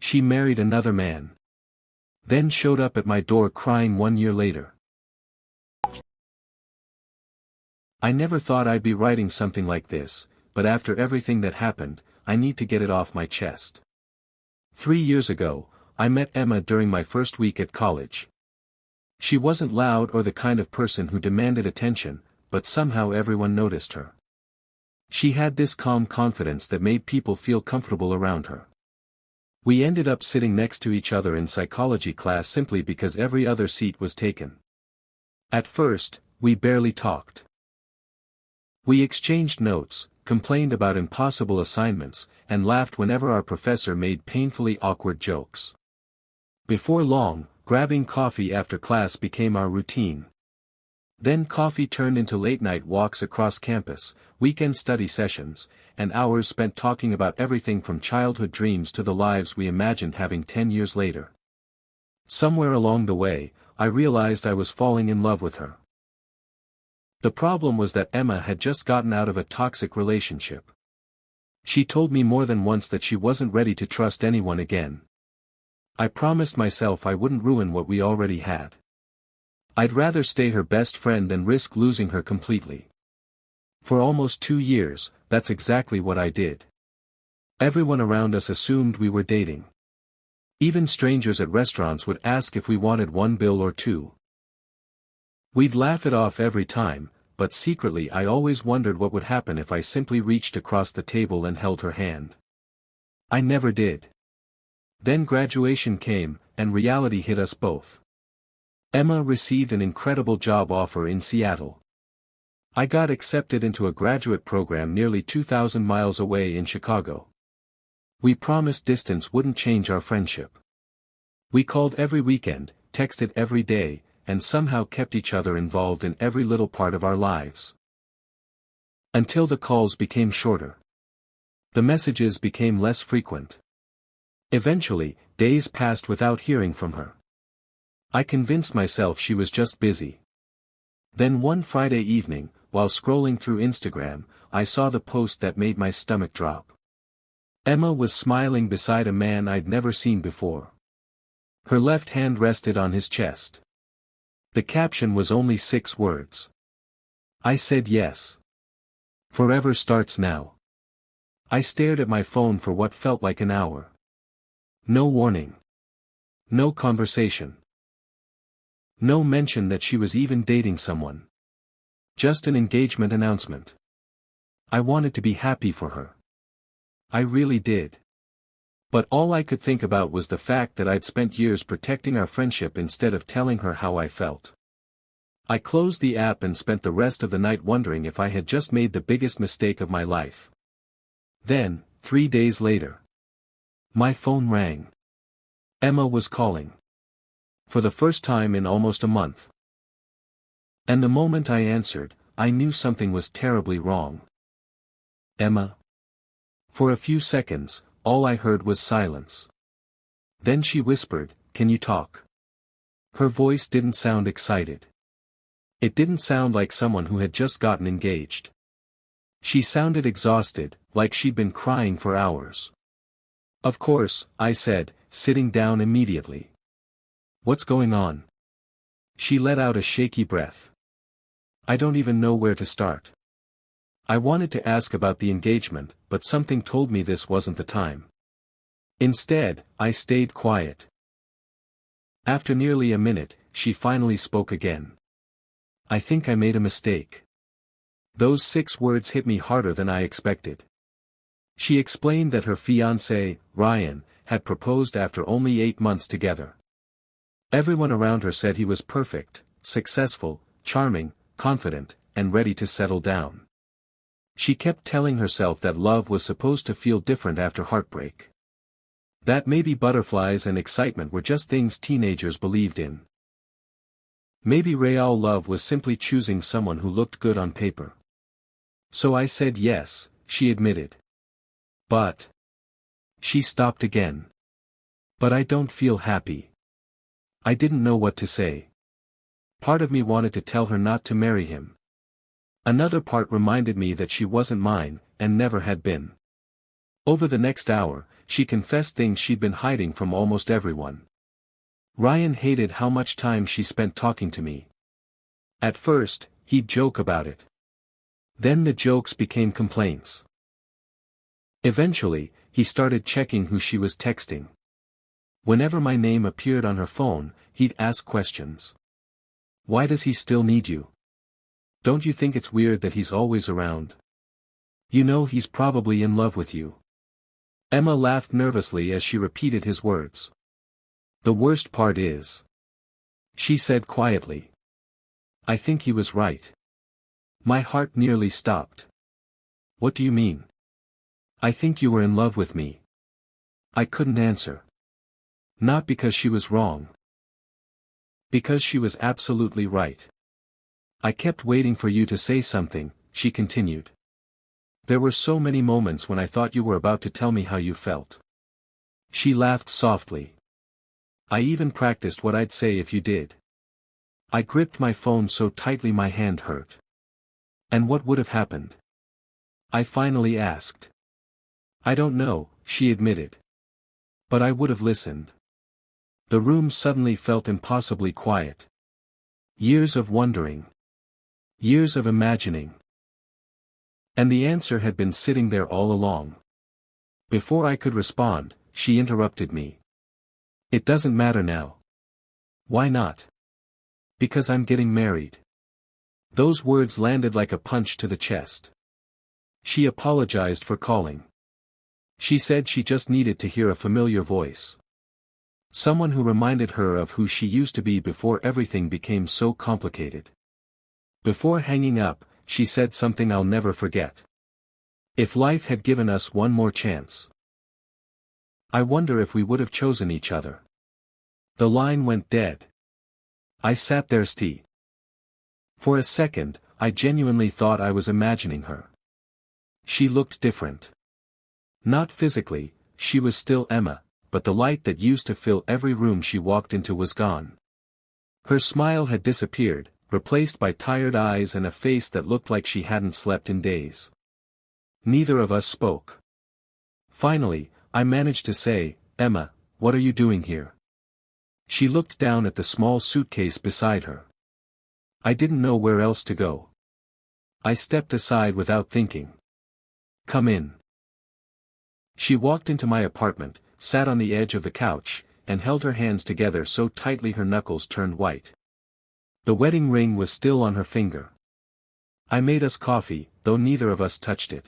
She married another man. Then showed up at my door crying 1 year later. I never thought I'd be writing something like this, but after everything that happened, I need to get it off my chest. 3 years ago, I met Emma during my first week at college. She wasn't loud or the kind of person who demanded attention, but somehow everyone noticed her. She had this calm confidence that made people feel comfortable around her. We ended up sitting next to each other in psychology class simply because every other seat was taken. At first, we barely talked. We exchanged notes, complained about impossible assignments, and laughed whenever our professor made painfully awkward jokes. Before long, grabbing coffee after class became our routine. Then coffee turned into late-night walks across campus, weekend study sessions, and hours spent talking about everything from childhood dreams to the lives we imagined having 10 years later. Somewhere along the way, I realized I was falling in love with her. The problem was that Emma had just gotten out of a toxic relationship. She told me more than once that she wasn't ready to trust anyone again. I promised myself I wouldn't ruin what we already had. I'd rather stay her best friend than risk losing her completely. For almost 2 years, that's exactly what I did. Everyone around us assumed we were dating. Even strangers at restaurants would ask if we wanted one bill or two. We'd laugh it off every time, but secretly I always wondered what would happen if I simply reached across the table and held her hand. I never did. Then graduation came, and reality hit us both. Emma received an incredible job offer in Seattle. I got accepted into a graduate program nearly 2,000 miles away in Chicago. We promised distance wouldn't change our friendship. We called every weekend, texted every day, and somehow kept each other involved in every little part of our lives. Until the calls became shorter. The messages became less frequent. Eventually, days passed without hearing from her. I convinced myself she was just busy. Then one Friday evening, while scrolling through Instagram, I saw the post that made my stomach drop. Emma was smiling beside a man I'd never seen before. Her left hand rested on his chest. The caption was only 6 words. I said yes. Forever starts now. I stared at my phone for what felt like an hour. No warning. No conversation. No mention that she was even dating someone. Just an engagement announcement. I wanted to be happy for her. I really did. But all I could think about was the fact that I'd spent years protecting our friendship instead of telling her how I felt. I closed the app and spent the rest of the night wondering if I had just made the biggest mistake of my life. Then, 3 days later, my phone rang. Emma was calling. For the first time in almost a month. And the moment I answered, I knew something was terribly wrong. Emma? For a few seconds, all I heard was silence. Then she whispered, "Can you talk?" Her voice didn't sound excited. It didn't sound like someone who had just gotten engaged. She sounded exhausted, like she'd been crying for hours. "Of course," I said, sitting down immediately. "What's going on?" She let out a shaky breath. "I don't even know where to start." I wanted to ask about the engagement, but something told me this wasn't the time. Instead, I stayed quiet. After nearly a minute, she finally spoke again. "I think I made a mistake." Those 6 words hit me harder than I expected. She explained that her fiancé, Ryan, had proposed after only 8 months together. Everyone around her said he was perfect, successful, charming, confident, and ready to settle down. She kept telling herself that love was supposed to feel different after heartbreak. That maybe butterflies and excitement were just things teenagers believed in. Maybe real love was simply choosing someone who looked good on paper. So I said yes, she admitted. But... She stopped again. "But I don't feel happy." I didn't know what to say. Part of me wanted to tell her not to marry him. Another part reminded me that she wasn't mine, and never had been. Over the next hour, she confessed things she'd been hiding from almost everyone. Ryan hated how much time she spent talking to me. At first, he'd joke about it. Then the jokes became complaints. Eventually, he started checking who she was texting. Whenever my name appeared on her phone, he'd ask questions. Why does he still need you? Don't you think it's weird that he's always around? You know he's probably in love with you. Emma laughed nervously as she repeated his words. The worst part is, she said quietly, I think he was right. My heart nearly stopped. What do you mean? I think you were in love with me. I couldn't answer. Not because she was wrong. Because she was absolutely right. I kept waiting for you to say something, she continued. There were so many moments when I thought you were about to tell me how you felt. She laughed softly. I even practiced what I'd say if you did. I gripped my phone so tightly my hand hurt. And what would have happened? I finally asked. I don't know, she admitted. But I would have listened. The room suddenly felt impossibly quiet. Years of wondering. Years of imagining. And the answer had been sitting there all along. Before I could respond, she interrupted me. It doesn't matter now. Why not? Because I'm getting married. Those words landed like a punch to the chest. She apologized for calling. She said she just needed to hear a familiar voice. Someone who reminded her of who she used to be before everything became so complicated. Before hanging up, she said something I'll never forget. If life had given us one more chance. I wonder if we would have chosen each other. The line went dead. I sat there still. For a second, I genuinely thought I was imagining her. She looked different. Not physically, she was still Emma, but the light that used to fill every room she walked into was gone. Her smile had disappeared, replaced by tired eyes and a face that looked like she hadn't slept in days. Neither of us spoke. Finally, I managed to say, Emma, what are you doing here? She looked down at the small suitcase beside her. I didn't know where else to go. I stepped aside without thinking. Come in. She walked into my apartment, sat on the edge of the couch, and held her hands together so tightly her knuckles turned white. The wedding ring was still on her finger. I made us coffee, though neither of us touched it.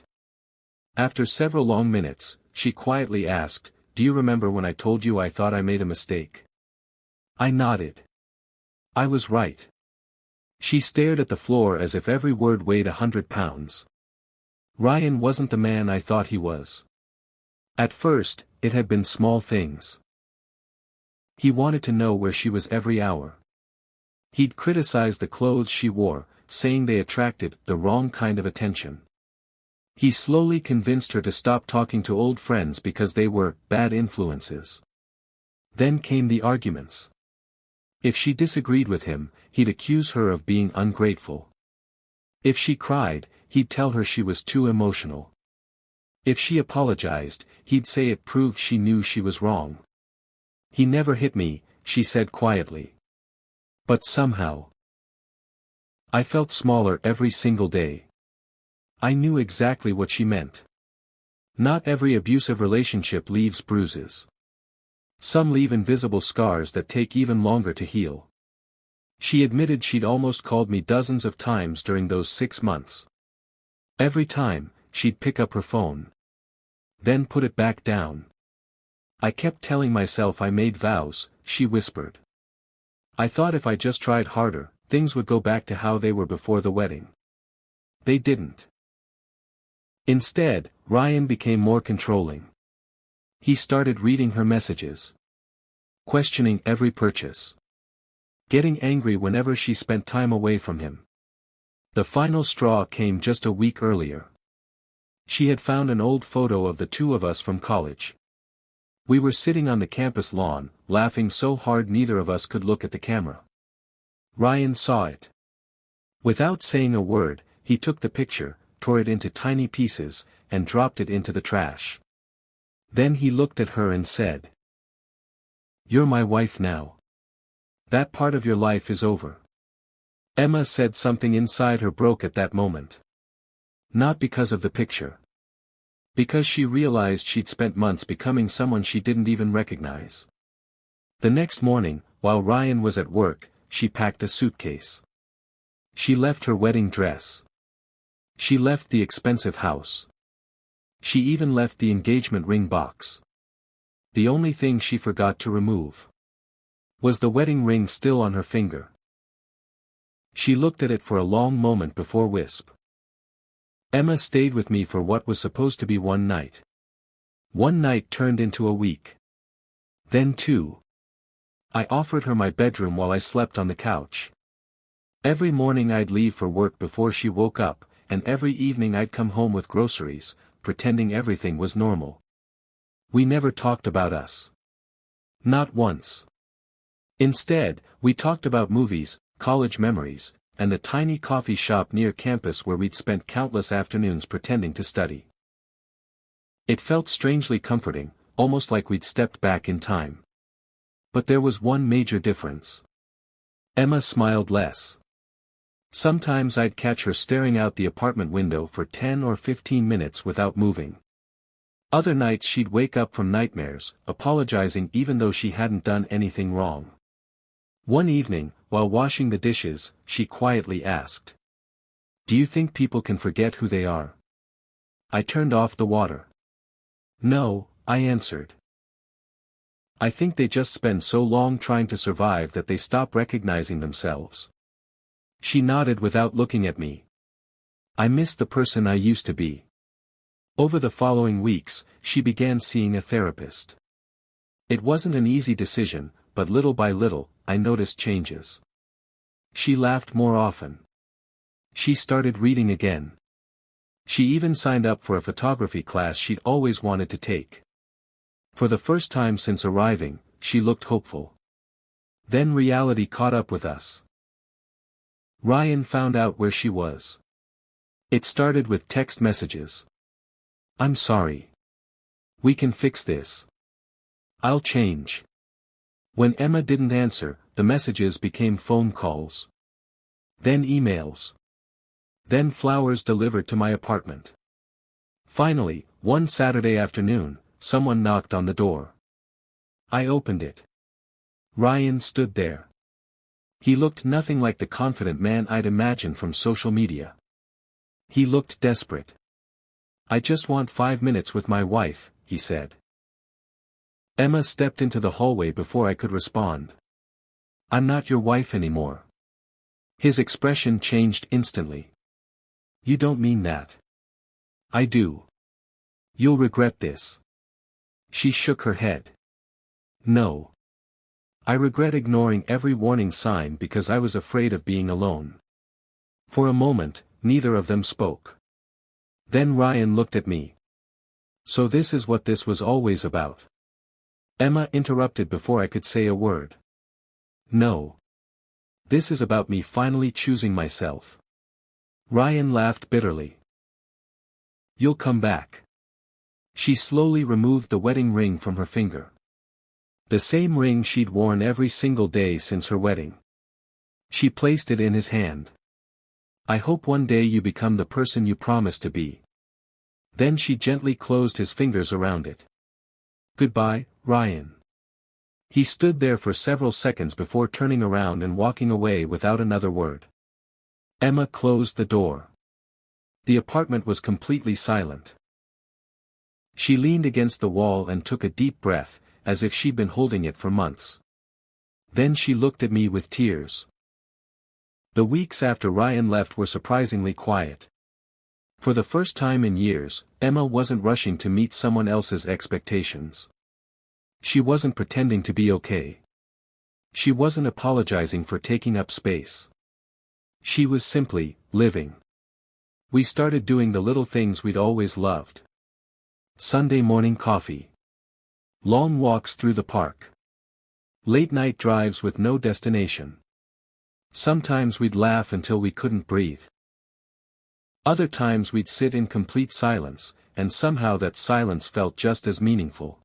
After several long minutes, she quietly asked, Do you remember when I told you I thought I made a mistake? I nodded. I was right. She stared at the floor as if every word weighed 100 pounds. Ryan wasn't the man I thought he was. At first, it had been small things. He wanted to know where she was every hour. He'd criticize the clothes she wore, saying they attracted the wrong kind of attention. He slowly convinced her to stop talking to old friends because they were bad influences. Then came the arguments. If she disagreed with him, he'd accuse her of being ungrateful. If she cried, he'd tell her she was too emotional. If she apologized, he'd say it proved she knew she was wrong. He never hit me, she said quietly. But somehow, I felt smaller every single day. I knew exactly what she meant. Not every abusive relationship leaves bruises. Some leave invisible scars that take even longer to heal. She admitted she'd almost called me dozens of times during those 6 months. Every time, she'd pick up her phone. Then put it back down. I kept telling myself I made vows, she whispered. I thought if I just tried harder, things would go back to how they were before the wedding. They didn't. Instead, Ryan became more controlling. He started reading her messages. Questioning every purchase. Getting angry whenever she spent time away from him. The final straw came just a week earlier. She had found an old photo of the two of us from college. We were sitting on the campus lawn, laughing so hard neither of us could look at the camera. Ryan saw it. Without saying a word, he took the picture, tore it into tiny pieces, and dropped it into the trash. Then he looked at her and said, "You're my wife now. That part of your life is over." Emma said something inside her broke at that moment. Not because of the picture. Because she realized she'd spent months becoming someone she didn't even recognize. The next morning, while Ryan was at work, she packed a suitcase. She left her wedding dress. She left the expensive house. She even left the engagement ring box. The only thing she forgot to remove was the wedding ring still on her finger. She looked at it for a long moment before wisp. Emma stayed with me for what was supposed to be one night. One night turned into a week. Then 2. I offered her my bedroom while I slept on the couch. Every morning I'd leave for work before she woke up, and every evening I'd come home with groceries, pretending everything was normal. We never talked about us. Not once. Instead, we talked about movies, college memories, and the tiny coffee shop near campus where we'd spent countless afternoons pretending to study. It felt strangely comforting, almost like we'd stepped back in time. But there was one major difference. Emma smiled less. Sometimes I'd catch her staring out the apartment window for 10 or 15 minutes without moving. Other nights she'd wake up from nightmares, apologizing even though she hadn't done anything wrong. One evening, while washing the dishes, she quietly asked, "Do you think people can forget who they are?" I turned off the water. "No," I answered. "I think they just spend so long trying to survive that they stop recognizing themselves." She nodded without looking at me. I missed the person I used to be. Over the following weeks, she began seeing a therapist. It wasn't an easy decision, but little by little, I noticed changes. She laughed more often. She started reading again. She even signed up for a photography class she'd always wanted to take. For the first time since arriving, she looked hopeful. Then reality caught up with us. Ryan found out where she was. It started with text messages. "I'm sorry. We can fix this. I'll change." When Emma didn't answer, the messages became phone calls. Then emails. Then flowers delivered to my apartment. Finally, one Saturday afternoon, someone knocked on the door. I opened it. Ryan stood there. He looked nothing like the confident man I'd imagined from social media. He looked desperate. "I just want 5 minutes with my wife," he said. Emma stepped into the hallway before I could respond. "I'm not your wife anymore." His expression changed instantly. "You don't mean that." "I do. You'll regret this." She shook her head. "No. I regret ignoring every warning sign because I was afraid of being alone." For a moment, neither of them spoke. Then Ryan looked at me. "So this is what this was always about?" Emma interrupted before I could say a word. "No. This is about me finally choosing myself." Ryan laughed bitterly. "You'll come back." She slowly removed the wedding ring from her finger. The same ring she'd worn every single day since her wedding. She placed it in his hand. "I hope one day you become the person you promised to be." Then she gently closed his fingers around it. "Goodbye, Ryan." He stood there for several seconds before turning around and walking away without another word. Emma closed the door. The apartment was completely silent. She leaned against the wall and took a deep breath, as if she'd been holding it for months. Then she looked at me with tears. The weeks after Ryan left were surprisingly quiet. For the first time in years, Emma wasn't rushing to meet someone else's expectations. She wasn't pretending to be okay. She wasn't apologizing for taking up space. She was simply living. We started doing the little things we'd always loved. Sunday morning coffee. Long walks through the park. Late night drives with no destination. Sometimes we'd laugh until we couldn't breathe. Other times we'd sit in complete silence, and somehow that silence felt just as meaningful.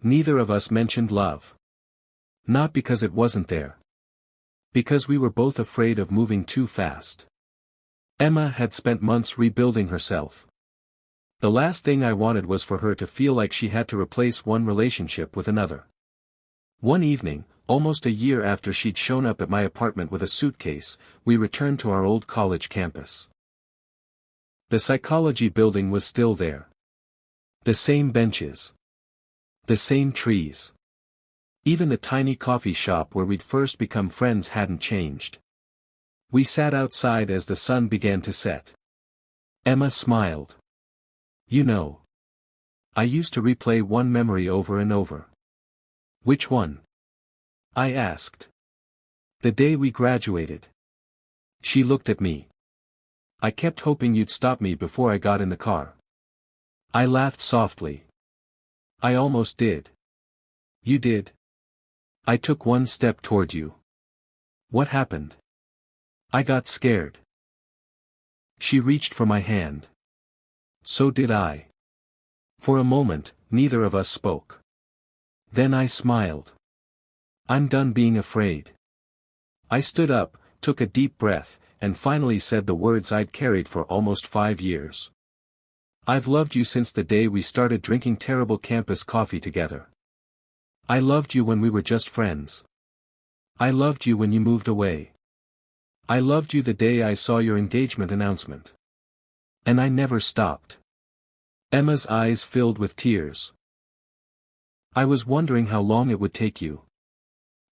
Neither of us mentioned love. Not because it wasn't there. Because we were both afraid of moving too fast. Emma had spent months rebuilding herself. The last thing I wanted was for her to feel like she had to replace one relationship with another. One evening, almost a year after she'd shown up at my apartment with a suitcase, we returned to our old college campus. The psychology building was still there. The same benches. The same trees. Even the tiny coffee shop where we'd first become friends hadn't changed. We sat outside as the sun began to set. Emma smiled. You know. I used to replay one memory over and over. Which one? I asked. The day we graduated. She looked at me. I kept hoping you'd stop me before I got in the car. I laughed softly. I almost did. You did? I took one step toward you. What happened? I got scared. She reached for my hand. So did I. For a moment, neither of us spoke. Then I smiled. I'm done being afraid. I stood up, took a deep breath, and finally said the words I'd carried for almost 5 years. I've loved you since the day we started drinking terrible campus coffee together. I loved you when we were just friends. I loved you when you moved away. I loved you the day I saw your engagement announcement. And I never stopped. Emma's eyes filled with tears. I was wondering how long it would take you.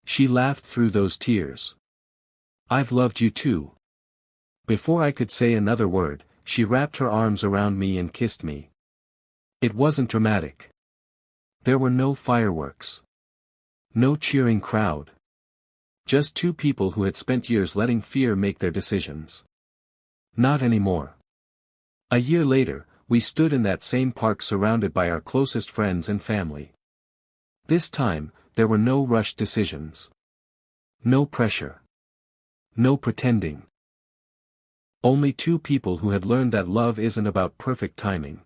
She laughed through those tears. I've loved you too. Before I could say another word, she wrapped her arms around me and kissed me. It wasn't dramatic. There were no fireworks. No cheering crowd. Just two people who had spent years letting fear make their decisions. Not anymore. A year later, we stood in that same park surrounded by our closest friends and family. This time, there were no rushed decisions. No pressure. No pretending. Only two people who had learned that love isn't about perfect timing.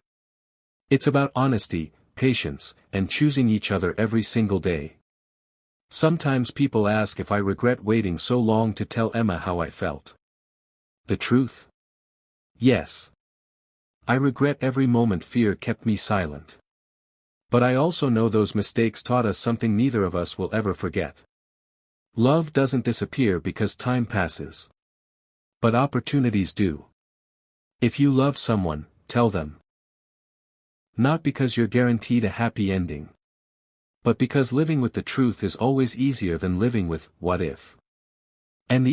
It's about honesty, patience, and choosing each other every single day. Sometimes people ask if I regret waiting so long to tell Emma how I felt. The truth? Yes. I regret every moment fear kept me silent. But I also know those mistakes taught us something neither of us will ever forget. Love doesn't disappear because time passes. But opportunities do. If you love someone, tell them. Not because you're guaranteed a happy ending. But because living with the truth is always easier than living with what if. And